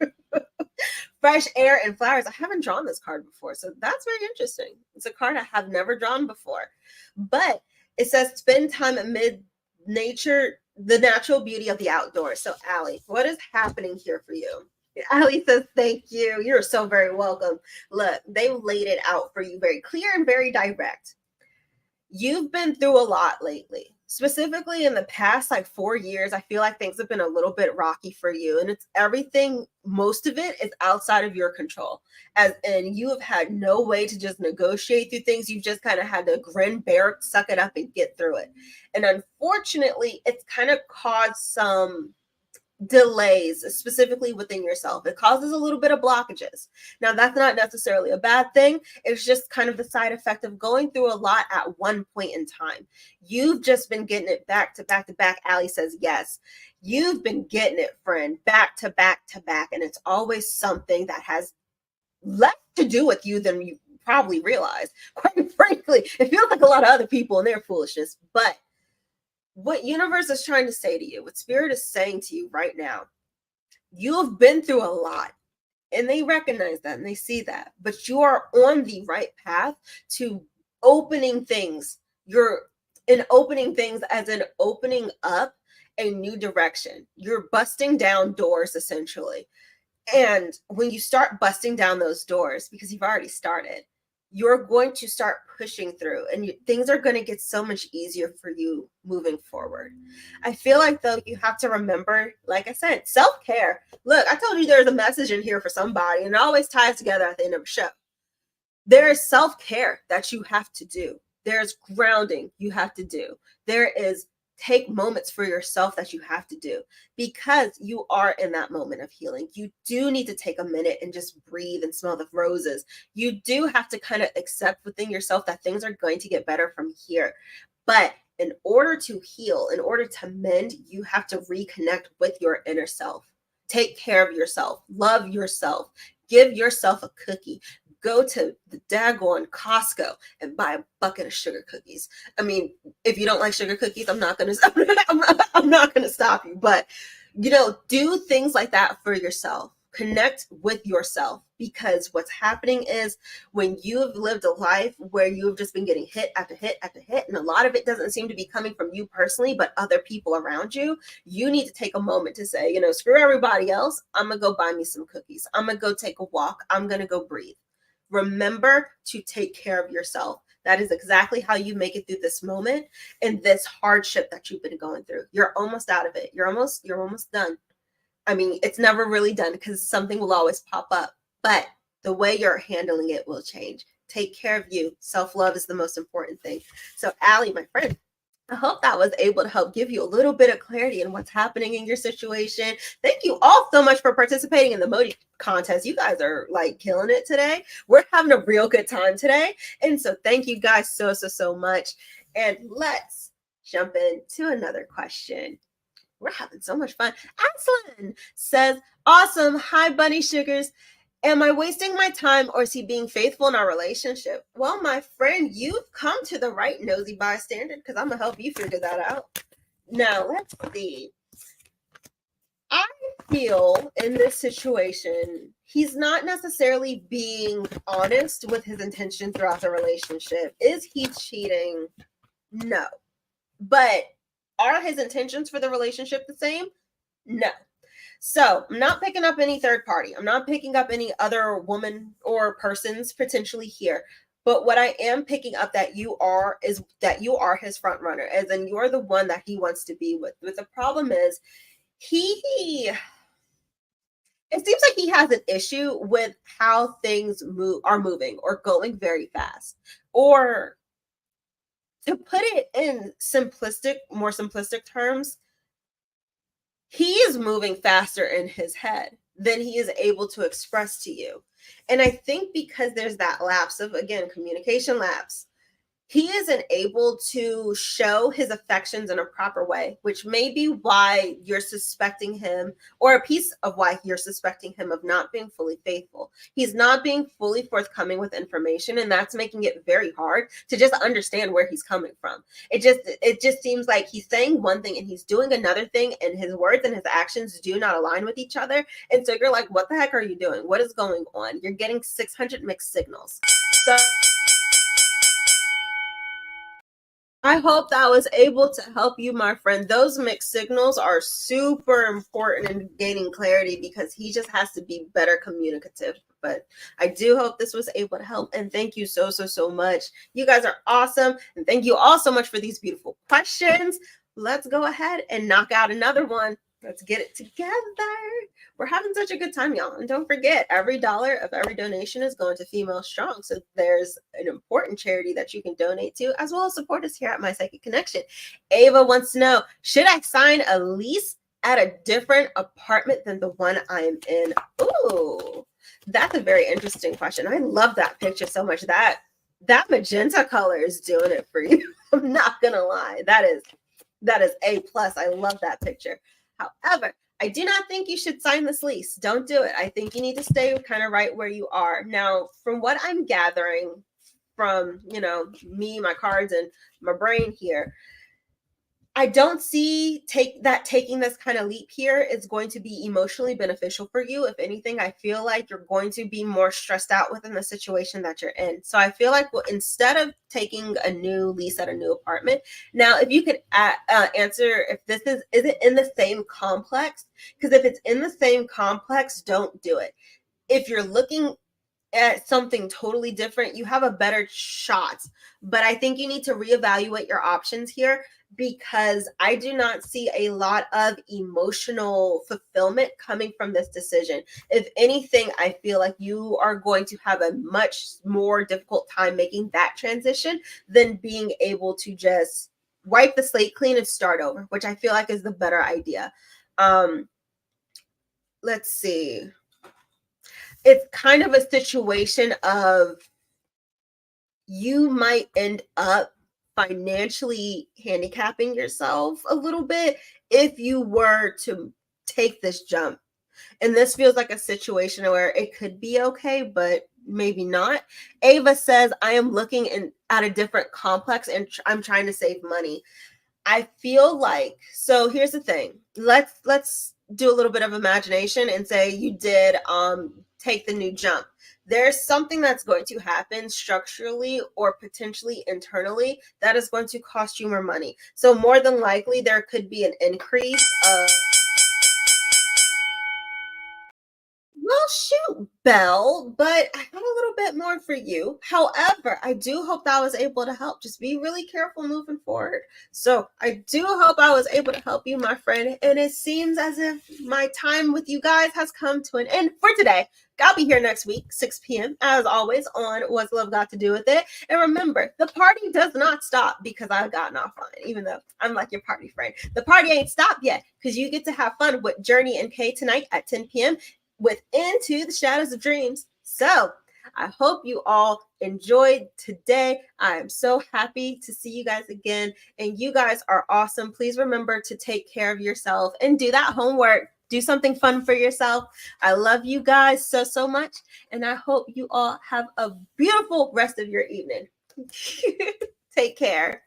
Fresh air and flowers. I haven't drawn this card before, so that's very interesting. It's a card I have never drawn before, but it says spend time amid nature, the natural beauty of the outdoors. So Allie, what is happening here for you? Allie says, thank you. You're so very welcome. Look, they laid it out for you very clear and very direct. You've been through a lot lately. Specifically in the past like 4 years, I feel like things have been a little bit rocky for you, and it's everything, most of it is outside of your control. As and you have had no way to just negotiate through things. You've just kind of had to grin, bear, suck it up, and get through it. And unfortunately, it's kind of caused some delays, specifically within yourself. It causes a little bit of blockages. Now, that's not necessarily a bad thing. It's just kind of the side effect of going through a lot at one point in time. You've just been getting it back to back to back. Allie says yes. You've been getting it, friend, back to back to back. And it's always something that has less to do with you than you probably realize. Quite frankly, it feels like a lot of other people and their foolishness. But what universe is trying to say to you, what spirit is saying to you right now, you have been through a lot, and they recognize that and they see that, but you are on the right path to opening things. You're in opening things, as in opening up a new direction. You're busting down doors, essentially. And when you start busting down those doors, because you've already started, you're going to start pushing through, and things are going to get so much easier for you moving forward. I feel like, though, you have to remember, like I said, self-care. Look, I told you there's a message in here for somebody, and it always ties together at the end of a show. There is self-care that you have to do. There's grounding you have to do. There is take moments for yourself that you have to do, because you are in that moment of healing. You do need to take a minute and just breathe and smell the roses. You do have to kind of accept within yourself that things are going to get better from here. But in order to heal, in order to mend, you have to reconnect with your inner self. Take care of yourself. Love yourself. Give yourself a cookie. Go to the daggone Costco and buy a bucket of sugar cookies. I mean, if you don't like sugar cookies, I'm not gonna stop you. But do things like that for yourself. Connect with yourself, because what's happening is, when you have lived a life where you have just been getting hit after hit after hit, and a lot of it doesn't seem to be coming from you personally, but other people around you, you need to take a moment to say, screw everybody else. I'm gonna go buy me some cookies. I'm gonna go take a walk. I'm gonna go breathe. Remember to take care of yourself. That is exactly how you make it through this moment and this hardship that you've been going through. You're almost out of it. You're almost done. I mean, it's never really done, because something will always pop up, but the way you're handling it will change. Take care of you. Self-love is the most important thing. So, Allie, my friend, I hope that was able to help give you a little bit of clarity in what's happening in your situation. Thank you all so much for participating in the Modi contest. You guys are like killing it today. We're having a real good time today. And so thank you guys so much. And let's jump into another question. We're having so much fun. Aslan says, awesome. Hi, Bunny Sugars. Am I wasting my time, or is he being faithful in our relationship? Well, my friend, you've come to the right nosy bystander, because I'm going to help you figure that out. Now, let's see. I feel in this situation, he's not necessarily being honest with his intention throughout the relationship. Is he cheating? No. But are his intentions for the relationship the same? No. So I'm not picking up any third party. I'm not picking up any other woman or persons potentially here. But what I am picking up that you are is that you are his front runner, as in you're the one that he wants to be with. But the problem is, it seems like he has an issue with how things are moving or going very fast. Or to put it in more simplistic terms, he is moving faster in his head than he is able to express to you. And I think because there's that lapse of, again, communication lapse, he isn't able to show his affections in a proper way, which may be why you're suspecting him, or a piece of why you're suspecting him of not being fully faithful. He's not being fully forthcoming with information, and that's making it very hard to just understand where he's coming from. It just seems like he's saying one thing and he's doing another thing, and his words and his actions do not align with each other. And so you're like, what the heck are you doing? What is going on? You're getting 600 mixed signals. So I hope that was able to help you, my friend. Those mixed signals are super important in gaining clarity because he just has to be better communicative. But I do hope this was able to help. And thank you so much. You guys are awesome. And thank you all so much for these beautiful questions. Let's go ahead and knock out another one. Let's get it together. We're having such a good time, y'all. And don't forget, every dollar of every donation is going to Female Strong. So there's an important charity that you can donate to, as well as support us here at My Psychic Connection. Ava wants to know, should I sign a lease at a different apartment than the one I'm in? Ooh, that's a very interesting question. I love that picture so much. That magenta color is doing it for you. I'm not gonna lie. That is A plus. I love that picture. However, I do not think you should sign this lease. Don't do it. I think you need to stay kind of right where you are. Now, from what I'm gathering from, me, my cards, and my brain here, I don't see taking this kind of leap here is going to be emotionally beneficial for you. If anything, I feel like you're going to be more stressed out within the situation that you're in. So I feel like instead of taking a new lease at a new apartment, now if you could answer if this is it in the same complex? Because if it's in the same complex, don't do it. If you're looking at something totally different, you have a better shot. But I think you need to reevaluate your options here because I do not see a lot of emotional fulfillment coming from this decision. If anything, I feel like you are going to have a much more difficult time making that transition than being able to just wipe the slate clean and start over, which I feel like is the better idea. Let's see. It's kind of a situation of you might end up financially handicapping yourself a little bit if you were to take this jump. And this feels like a situation where it could be okay, but maybe not. Ava says, I am looking at a different complex and I'm trying to save money. I feel like, so here's the thing. Let's do a little bit of imagination and say you did take the new jump. There's something that's going to happen structurally or potentially internally that is going to cost you more money. So more than likely there could be an increase of well, shoot, Belle, but I have a little bit more for you. However, I do hope that I was able to help. Just be really careful moving forward. So I do hope I was able to help you, my friend. And it seems as if my time with you guys has come to an end for today. I'll be here next week, 6 p.m., as always, on What's Love Got to Do with It. And remember, the party does not stop because I've gotten offline, even though I'm like your party friend. The party ain't stopped yet because you get to have fun with Journey and Kay tonight at 10 p.m. with Into the Shadows of Dreams. So I hope you all enjoyed today. I am so happy to see you guys again. And you guys are awesome. Please remember to take care of yourself and do that homework. Do something fun for yourself. I love you guys so much. And I hope you all have a beautiful rest of your evening. Take care.